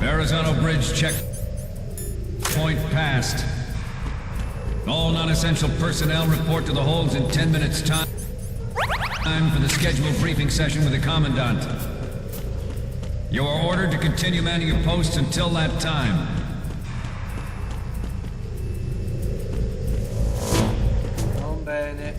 Horizontal bridge checkpoint passed. All non-essential personnel report to the holds in 10 minutes time for the scheduled briefing session with the Commandant. You are ordered to continue manning your posts until that time. Non bene.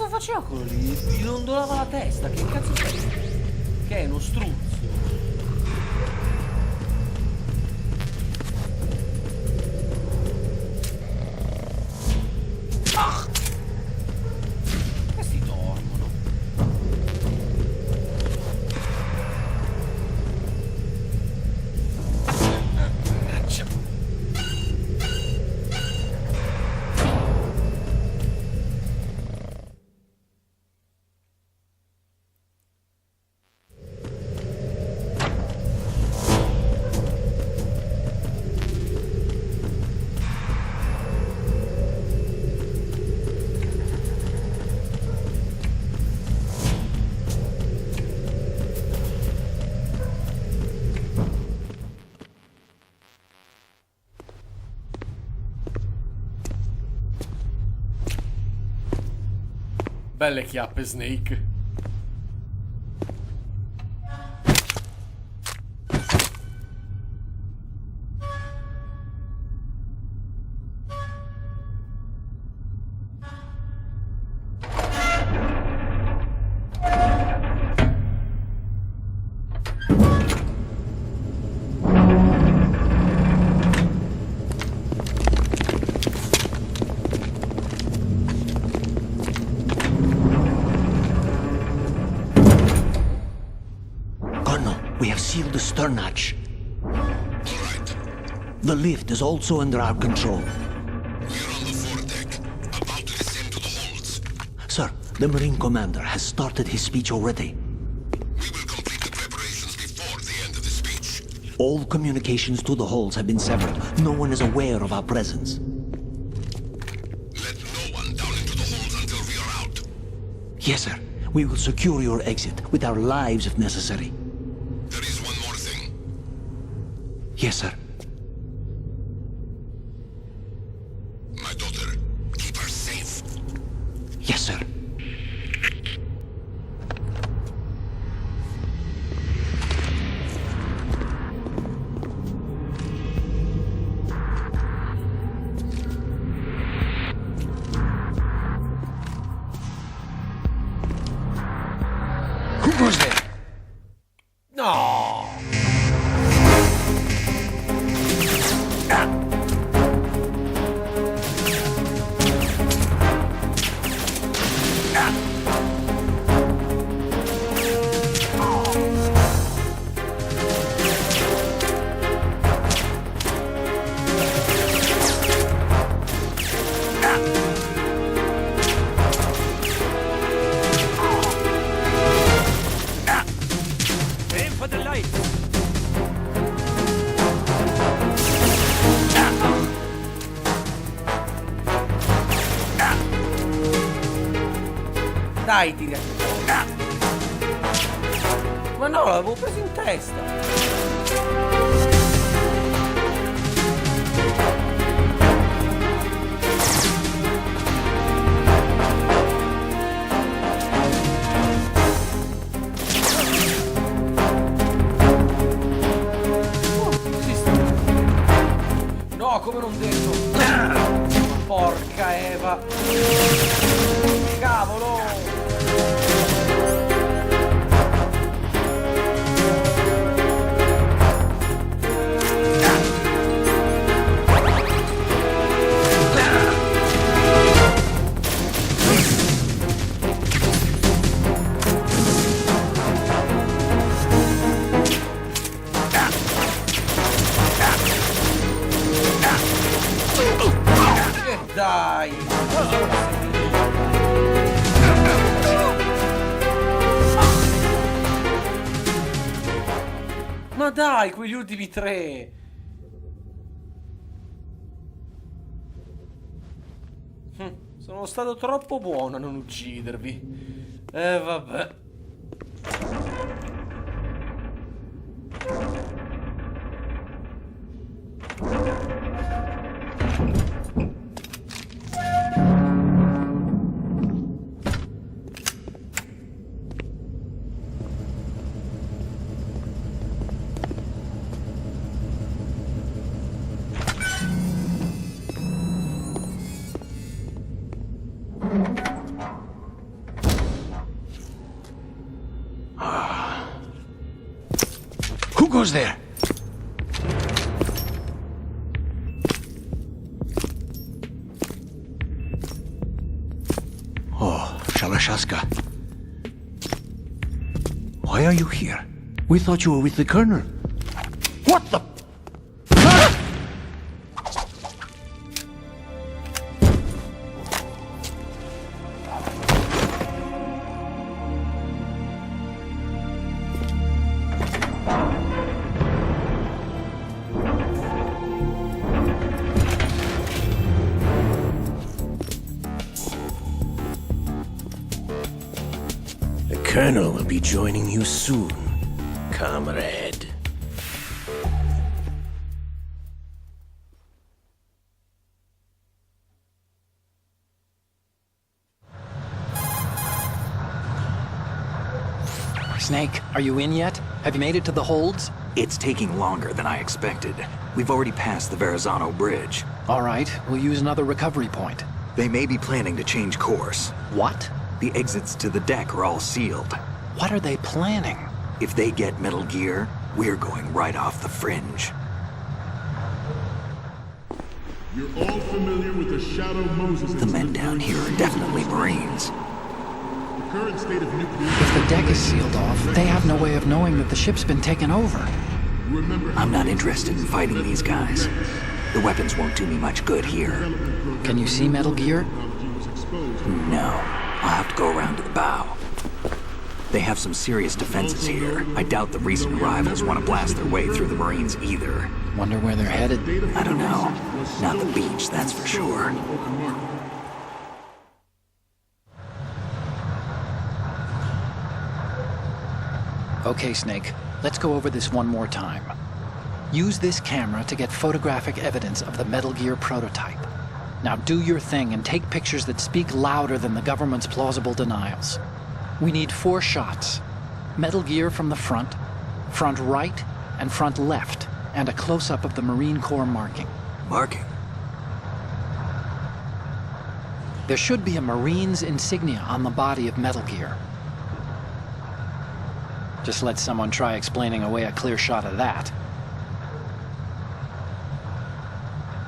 Faceva quello lì, gli ondolava la testa, che cazzo sei? Che è uno struzzo? Questi dormono. Belle chiappe, Snake. We have sealed the stern hatch. The lift is also under our control. We're on the foredeck, about to descend to the holds. Sir, the Marine Commander has started his speech already. We will complete the preparations before the end of the speech. All communications to the holds have been severed. No one is aware of our presence. Let no one down into the holds until we are out. Yes, sir. We will secure your exit, with our lives if necessary. There is one more thing. Yes, sir. My daughter, keep her safe. Yes, sir. Who goes there? No! Aim for the light! Dai, tira. Ma no, l'avevo preso in testa. No, come non detto. Porca Eva. Cavolo. dai! Ma dai, quegli ultimi tre! Sono stato troppo buono a non uccidervi. Vabbè. Who goes there? Oh, Shalashaska. Why are you here? We thought you were with the Colonel. What the... The Colonel will be joining you soon, comrade. Snake, are you in yet? Have you made it to the holds? It's taking longer than I expected. We've already passed the Verrazano Bridge. All right, we'll use another recovery point. They may be planning to change course. What? The exits to the deck are all sealed. What are they planning? If they get Metal Gear, we're going right off the fringe. You're all familiar with the Shadow Moses The men incident down here are definitely Marines. The current state of nuclear... If the deck is sealed off, they have no way of knowing that the ship's been taken over. Remember how I'm not interested in fighting these guys. The weapons won't do me much good here. Can you see Metal Gear? technology was exposed. No, I'll have to go around to the bow. They have some serious defenses here. I doubt the recent arrivals want to blast their way through the Marines either. Wonder where they're headed. I don't know. Not the beach, that's for sure. Okay, Snake, let's go over this one more time. Use this camera to get photographic evidence of the Metal Gear prototype. Now do your thing and take pictures that speak louder than the government's plausible denials. We need 4 shots. Metal Gear from the front right, and front left, and a close-up of the Marine Corps marking. Marking? There should be a Marine's insignia on the body of Metal Gear. Just let someone try explaining away a clear shot of that.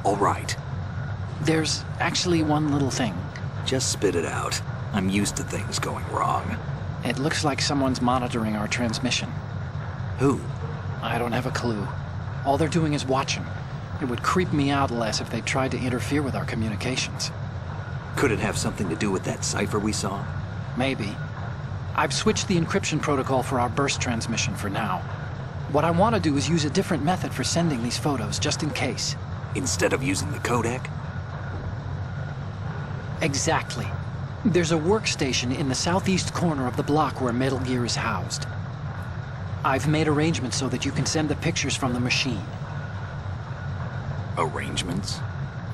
All right. There's actually one little thing. Just spit it out. I'm used to things going wrong. It looks like someone's monitoring our transmission. Who? I don't have a clue. All they're doing is watching. It would creep me out less if they tried to interfere with our communications. Could it have something to do with that cipher we saw? Maybe. I've switched the encryption protocol for our burst transmission for now. What I want to do is use a different method for sending these photos, just in case. Instead of using the codec? Exactly. There's a workstation in the southeast corner of the block where Metal Gear is housed. I've made arrangements so that you can send the pictures from the machine. Arrangements?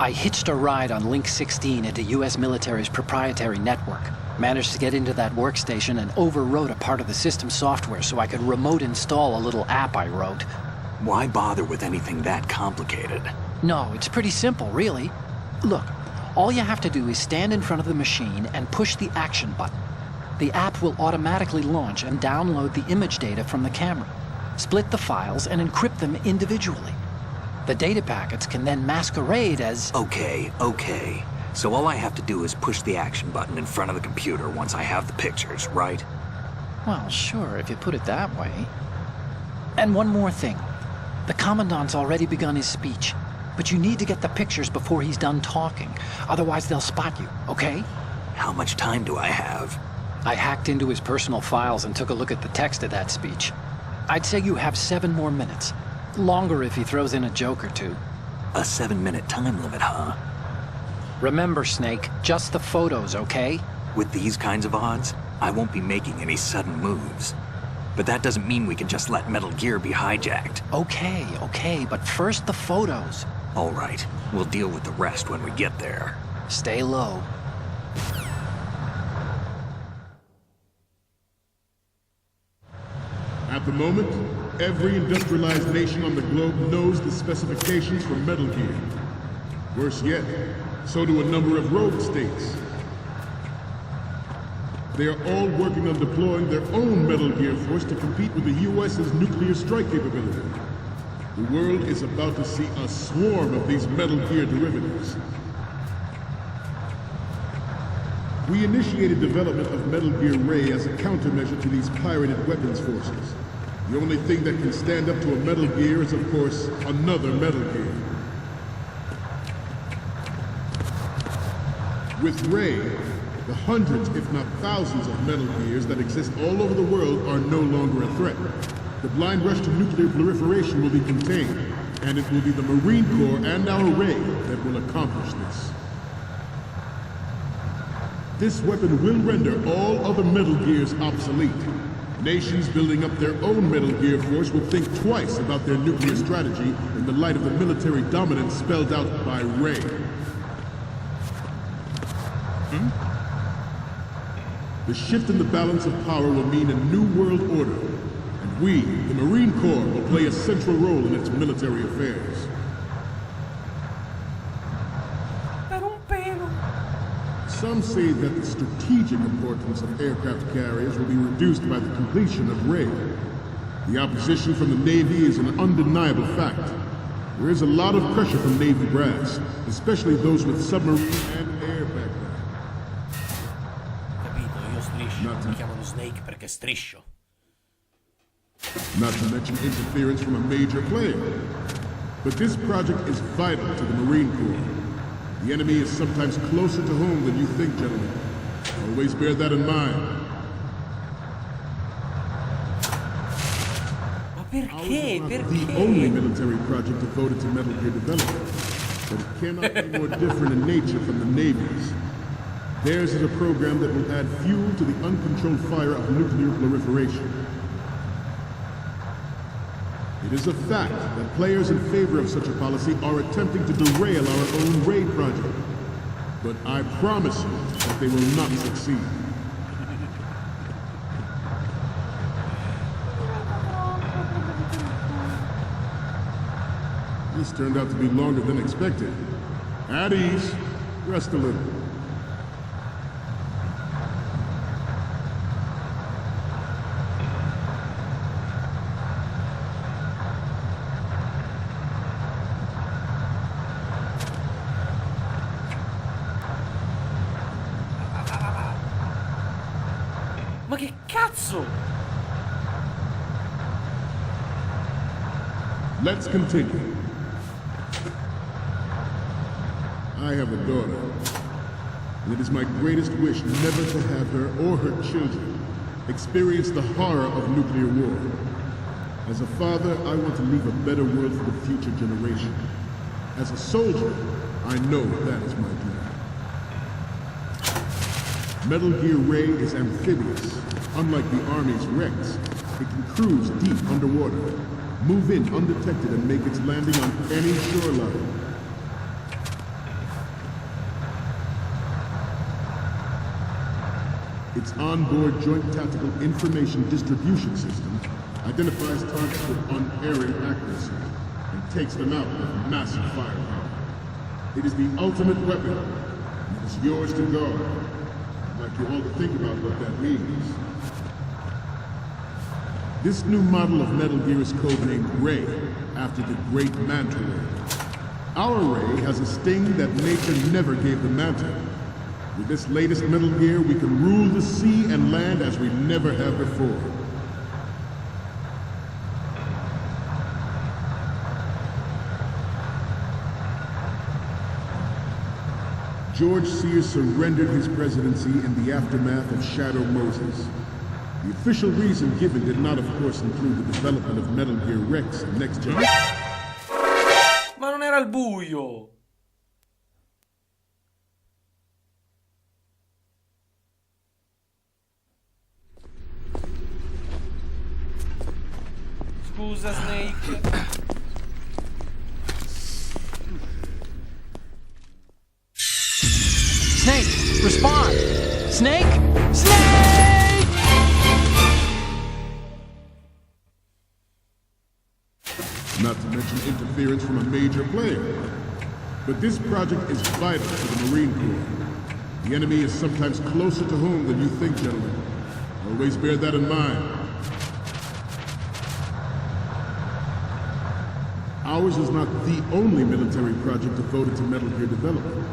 I hitched a ride on Link 16 into US military's proprietary network. Managed to get into that workstation and overwrote a part of the system software so I could remote install a little app I wrote. Why bother with anything that complicated? No, it's pretty simple, really. Look, all you have to do is stand in front of the machine and push the action button. The app will automatically launch and download the image data from the camera, split the files, and encrypt them individually. The data packets can then masquerade as... Okay. So all I have to do is push the action button in front of the computer once I have the pictures, right? Well, sure, if you put it that way. And one more thing. The Commandant's already begun his speech. But you need to get the pictures before he's done talking. Otherwise, they'll spot you, okay? How much time do I have? I hacked into his personal files and took a look at the text of that speech. I'd say you have 7 more minutes. Longer if he throws in a joke or two. A 7-minute time limit, huh? Remember, Snake, just the photos, okay? With these kinds of odds, I won't be making any sudden moves. But that doesn't mean we can just let Metal Gear be hijacked. Okay, but first the photos. All right, we'll deal with the rest when we get there. Stay low. At the moment, every industrialized nation on the globe knows the specifications for Metal Gear. Worse yet, so do a number of rogue states. They are all working on deploying their own Metal Gear force to compete with the US's nuclear strike capability. The world is about to see a swarm of these Metal Gear derivatives. We initiated development of Metal Gear Ray as a countermeasure to these pirated weapons forces. The only thing that can stand up to a Metal Gear is, of course, another Metal Gear. With Ray, the hundreds, if not thousands, of Metal Gears that exist all over the world are no longer a threat. The blind rush to nuclear proliferation will be contained, and it will be the Marine Corps and our Ray that will accomplish this. This weapon will render all other Metal Gears obsolete. Nations building up their own Metal Gear force will think twice about their nuclear strategy in the light of the military dominance spelled out by Ray. The shift in the balance of power will mean a new world order, and we, the Marine Corps, will play a central role in its military affairs. Some say that the strategic importance of aircraft carriers will be reduced by the completion of Ray. The opposition from the Navy is an undeniable fact. There is a lot of pressure from Navy brass, especially those with submarine and air background. Capito, io striscio. Mi chiamano Snake perché striscio. Not to mention interference from a major player. But this project is vital to the Marine Corps. The enemy is sometimes closer to home than you think, gentlemen. Always bear that in mind. Ma perché? The only military project devoted to Metal Gear development, but it cannot be more different in nature from the Navy's. Theirs is a program that will add fuel to the uncontrolled fire of nuclear proliferation. It is a fact that players in favor of such a policy are attempting to derail our own Ray project. But I promise you that they will not succeed. This turned out to be longer than expected. At ease. Rest a little. Ma che cazzo? Let's continue. I have a daughter, and it is my greatest wish never to have her or her children experience the horror of nuclear war. As a father, I want to leave a better world for the future generation. As a soldier, I know that is my duty. Metal Gear Ray is amphibious. Unlike the Army's Rex, it can cruise deep underwater, move in undetected, and make its landing on any shoreline. Its onboard Joint Tactical Information Distribution System identifies targets with unerring accuracy and takes them out with massive firepower. It is the ultimate weapon, and it is yours to guard. I'd like you all to think about what that means. This new model of Metal Gear is codenamed Ray, after the great Manta Ray. Our Ray has a sting that nature never gave the Manta. With this latest Metal Gear, we can rule the sea and land as we never have before. George Sears surrendered his presidency in the aftermath of Shadow Moses. The official reason given did not, of course, include the development of Metal Gear Rex and Next Gen. Ma non era il buio! Scusa, Snake. Snake, respond! Snake! Snake! Not to mention interference from a major player. But this project is vital to the Marine Corps. The enemy is sometimes closer to home than you think, gentlemen. Always bear that in mind. Ours is not the only military project devoted to Metal Gear development,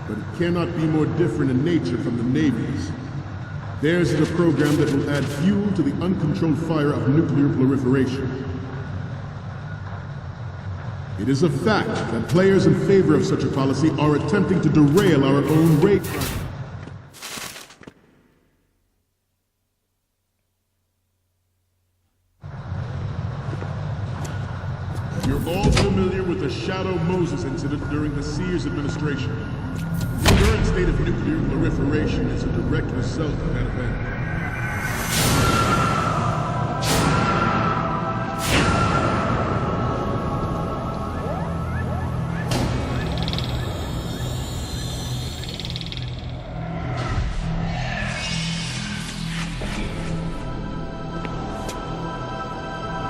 but it cannot be more different in nature from the Navy's. Theirs is a program that will add fuel to the uncontrolled fire of nuclear proliferation. It is a fact that players in favor of such a policy are attempting to derail our own raid project. You're all familiar with the Shadow Moses incident during the Sears administration. The current state of nuclear proliferation is a direct result of that event.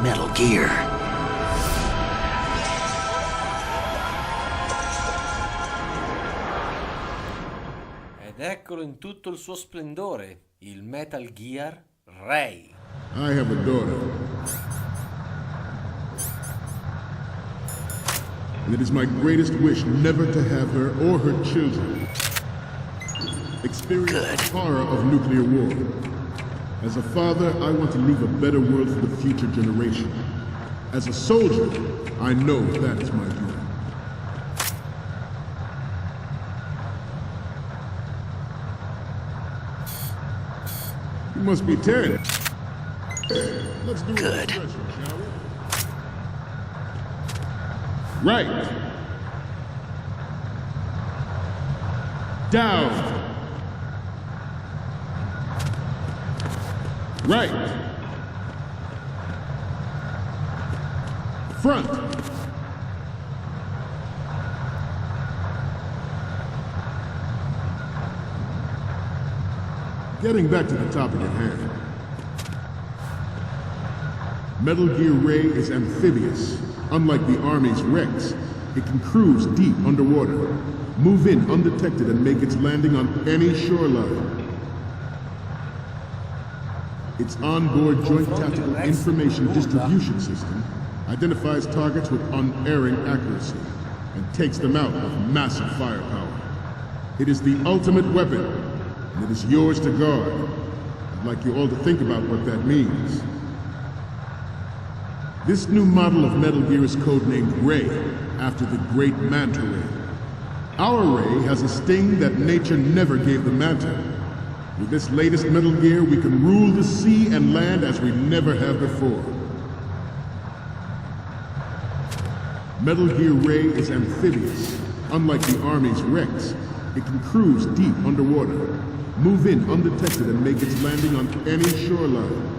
Metal Gear. Ed eccolo in tutto il suo splendore, il Metal Gear Ray. I have a daughter. And it is my greatest wish never to have her or her children experience the horror of nuclear war. As a father, I want to leave a better world for the future generation. As a soldier, I know that is my duty. You must be 10. Let's do Good. a refresher, shall we? Right. Down. Right. Front. Getting back to the topic at hand. Metal Gear Ray is amphibious. Unlike the Army's Rex, it can cruise deep underwater, move in undetected and make its landing on any shoreline. Its onboard Joint Tactical Information Distribution System identifies targets with unerring accuracy and takes them out with massive firepower. It is the ultimate weapon, and it is yours to guard. I'd like you all to think about what that means. This new model of Metal Gear is codenamed Ray, after the great Manta Ray. Our Ray has a sting that nature never gave the Manta. With this latest Metal Gear, we can rule the sea and land as we never have before. Metal Gear Ray is amphibious. Unlike the Army's Rex, it can cruise deep underwater, move in undetected and make its landing on any shoreline.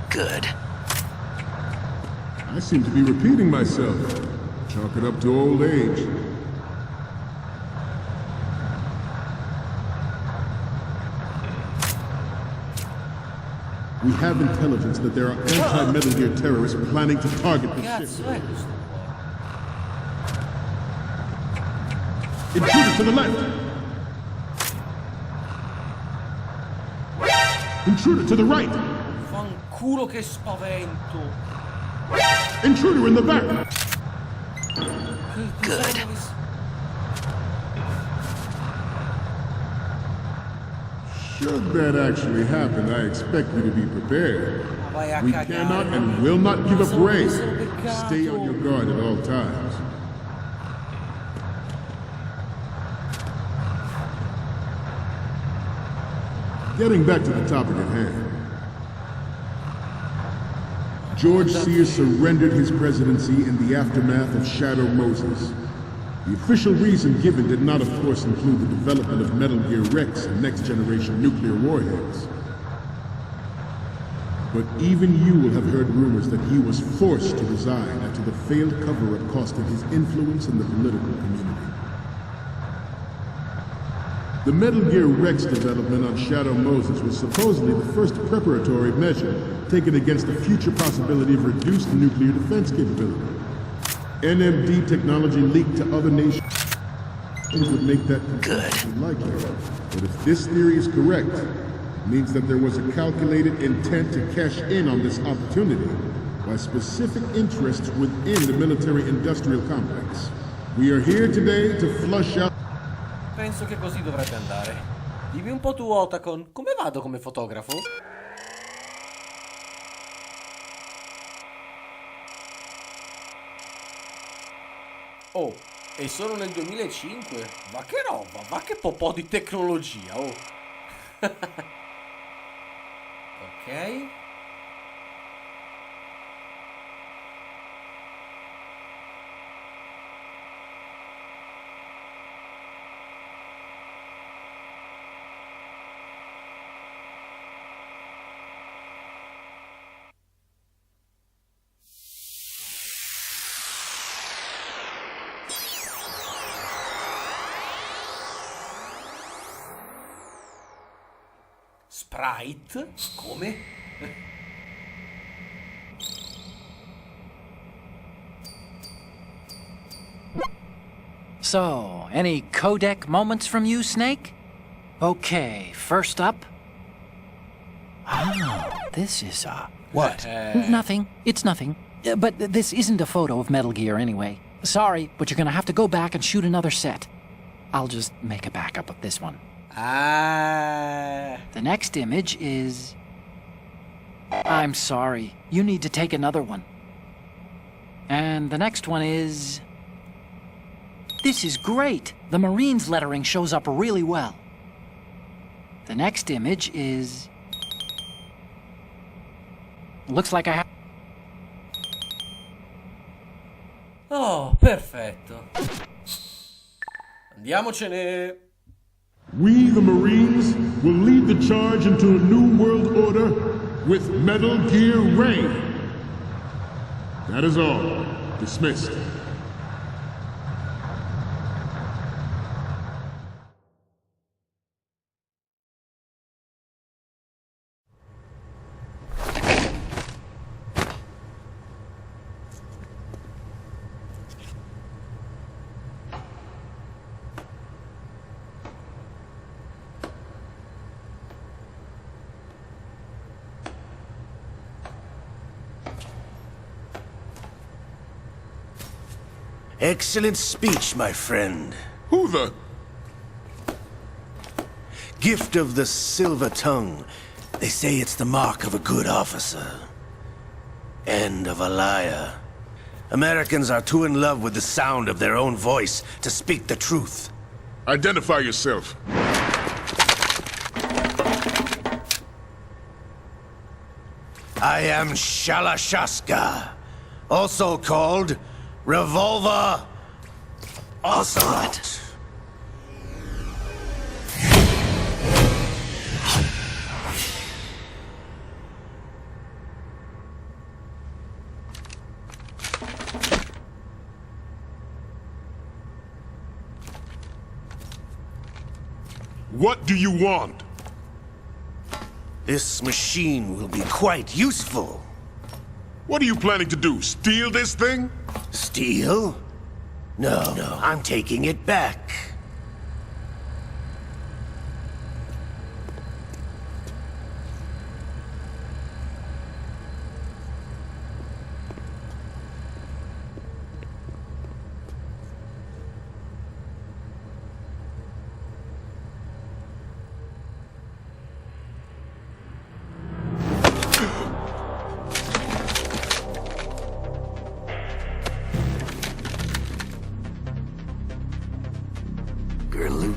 Good. I seem to be repeating myself. Chalk it up to old age. We have intelligence that there are anti-Metal Gear terrorists planning to target the ship. Cazzo è questo qua? Intruder to the left! Intruder to the right! Fanculo che spavento! Intruder in the back! Good. Should that actually happen, I expect you to be prepared. Vai a We cagare. cannot and will not give up Ray. Stay on your guard at all times. Getting back to the topic at hand. George Sears surrendered his presidency in the aftermath of Shadow Moses. The official reason given did not, of course, include the development of Metal Gear Rex and next-generation nuclear warheads. But even you will have heard rumors that he was forced to resign after the failed cover-up costed his influence in the political community. The Metal Gear Rex development on Shadow Moses was supposedly the first preparatory measure taken against the future possibility of reduced nuclear defense capability. NMD technology leaked to other nations would make that likely. But if this theory is correct, it means that there was a calculated intent to cash in on this opportunity by specific interests within the military-industrial complex. We are here today to flush out. Penso che così dovrebbe andare. Dimmi un po' tu, Otacon, come vado come fotografo? Oh, e sono nel 2005? Ma che roba, ma che popò di tecnologia, oh! Ok. Sprite? Come? So, any codec moments from you, Snake? Okay, first up. Oh, this is What? Nothing. It's nothing. But this isn't a photo of Metal Gear anyway. Sorry, but you're gonna have to go back and shoot another set. I'll just make a backup of this one. Ah. The next image is... I'm sorry. You need to take another one. And the next one is... This is great. The Marines lettering shows up really well. The next image is... Looks like I have... Oh, perfetto. Andiamocene. We, the Marines, will lead the charge into a new world order with Metal Gear Reign. That is all. Dismissed. Excellent speech, my friend. Who the... Gift of the silver tongue. They say it's the mark of a good officer. And of a liar. Americans are too in love with the sound of their own voice to speak the truth. Identify yourself. I am Shalashaska, also called Revolver Ocelot. What do you want? This machine will be quite useful. What are you planning to do? Steal this thing? Steal? No, I'm taking it back.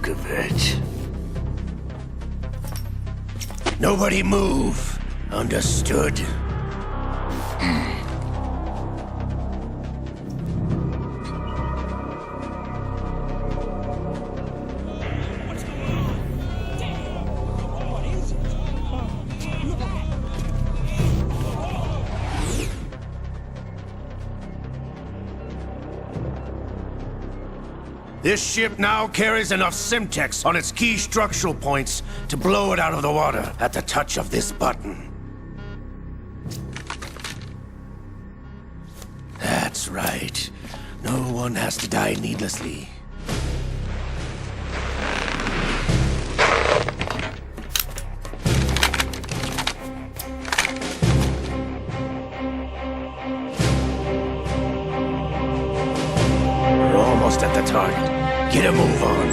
Lukovich. Nobody move. Understood? This ship now carries enough Simtex on its key structural points to blow it out of the water at the touch of this button. That's right. No one has to die needlessly. We're almost at the target. Get a move on.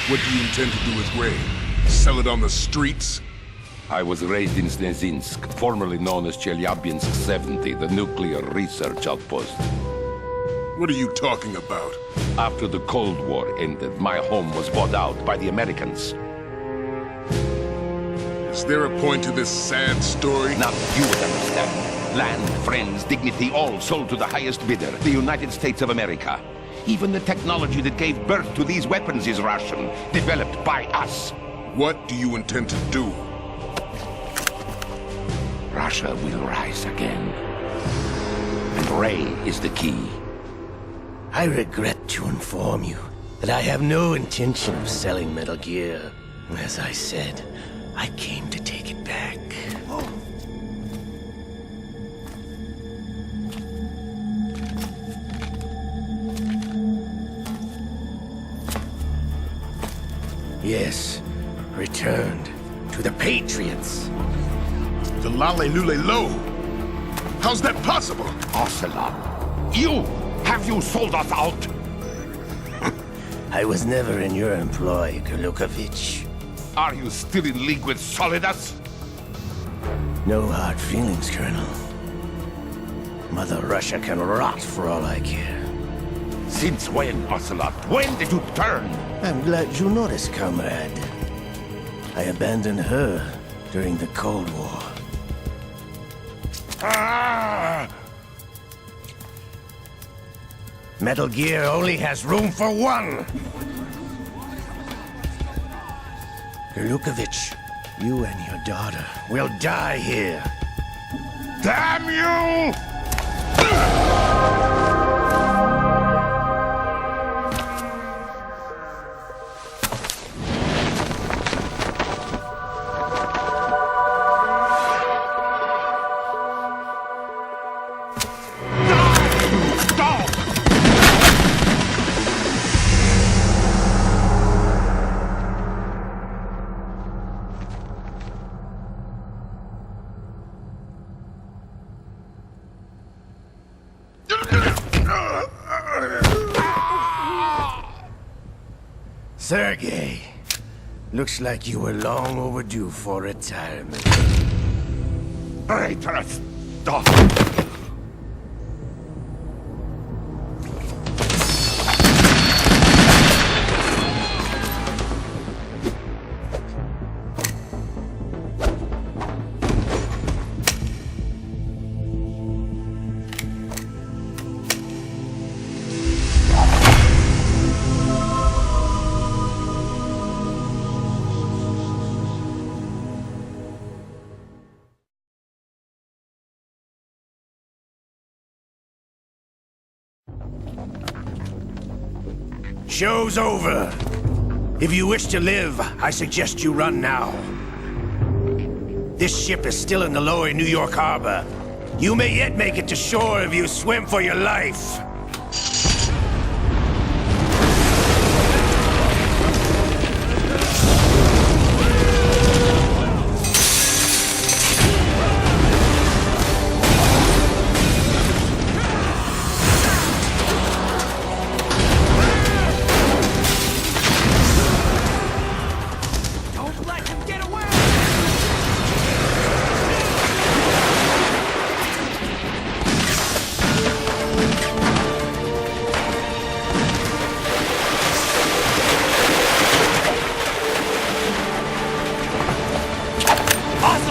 What do you intend to do with Ray? Sell it on the streets? I was raised in Snezinsk, formerly known as Chelyabinsk 70, the nuclear research outpost. What are you talking about? After the Cold War ended, my home was bought out by the Americans. Is there a point to this sad story? Now you would understand. Land, friends, dignity, all sold to the highest bidder, the United States of America. Even the technology that gave birth to these weapons is Russian, developed by us. What do you intend to do? Russia will rise again. And Ray is the key. I regret to inform you that I have no intention of selling Metal Gear. As I said, I came to take it back. Yes, returned to the Patriots. The Lale Lule Lo? How's that possible? Ocelot, have you sold us out? I was never in your employ, Gurlukovich. Are you still in league with Solidus? No hard feelings, Colonel. Mother Russia can rot for all I care. Since when, Ocelot? When did you turn? I'm glad you noticed, comrade. I abandoned her during the Cold War. Metal Gear only has room for one! Gurlukovich, you and your daughter will die here. Damn you! Sergei, looks like you were long overdue for retirement. Traitorous dog! Show's over. If you wish to live, I suggest you run now. This ship is still in the lower New York harbor. You may yet make it to shore if you swim for your life.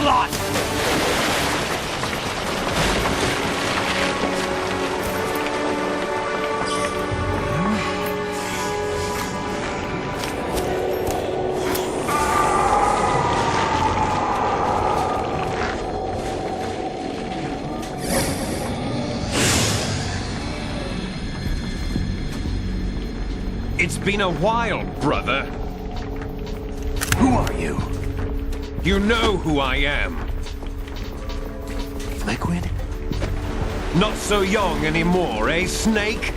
lot! It's been a while, brother. Who are you? You know who I am. Liquid? Not so young anymore, eh, Snake?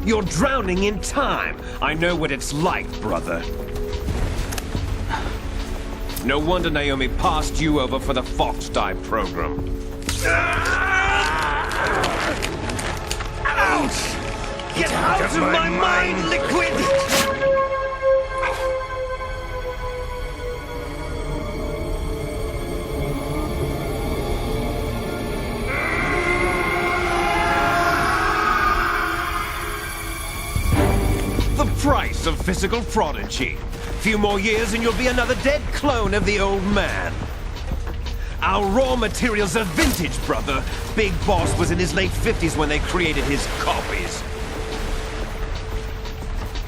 You're drowning in time. I know what it's like, brother. No wonder Naomi passed you over for the Fox Dive program. Ouch! Get out of my mind, Liquid! The price of physical prodigy. Few more years and you'll be another dead clone of the old man. Our raw materials are vintage, brother. Big Boss was in his late 50s when they created his copies.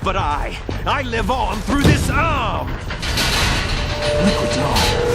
But I live on through this arm! Liquid's on.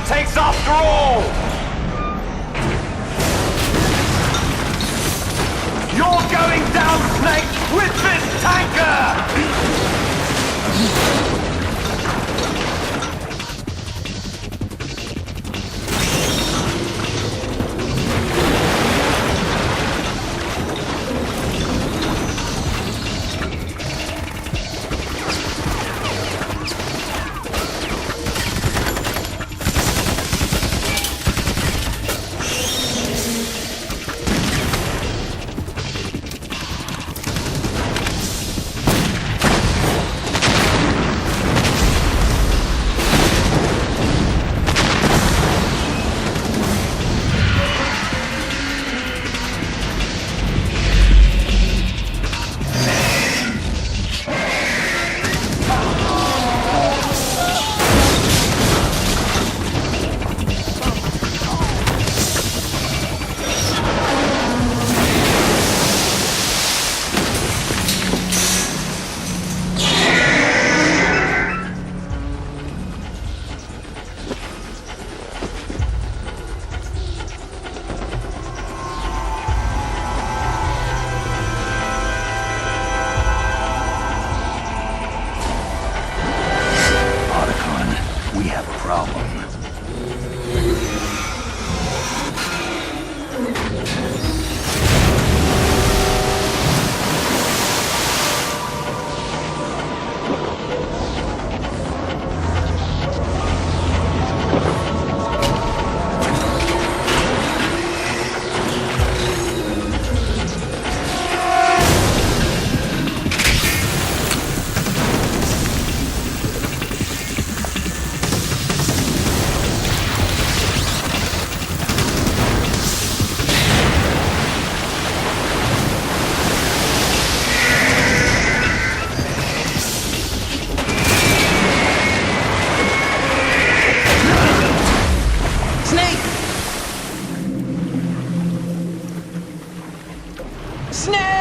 Takes after all! You're going down, Snake, with this tanker! Snake!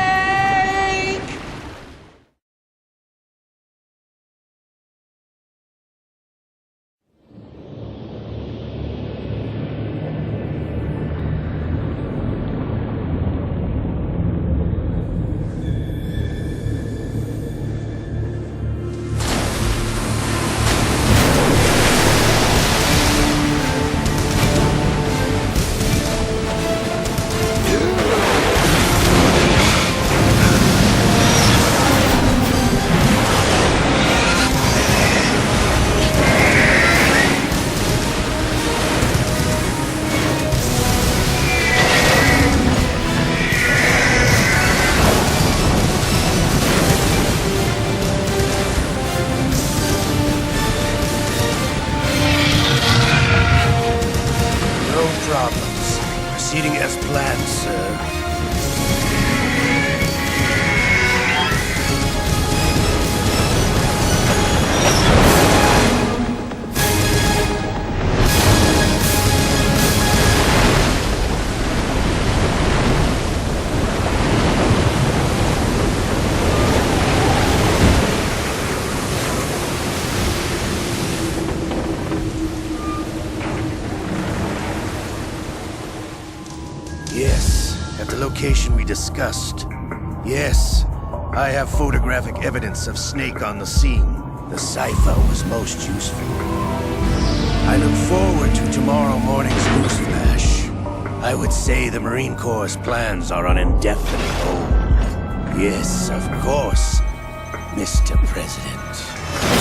Proceeding as planned, sir. Yes, at the location we discussed. Yes, I have photographic evidence of Snake on the scene. The cipher was most useful. I look forward to tomorrow morning's news flash. I would say the Marine Corps' plans are on indefinite hold. Yes, of course, Mr. President.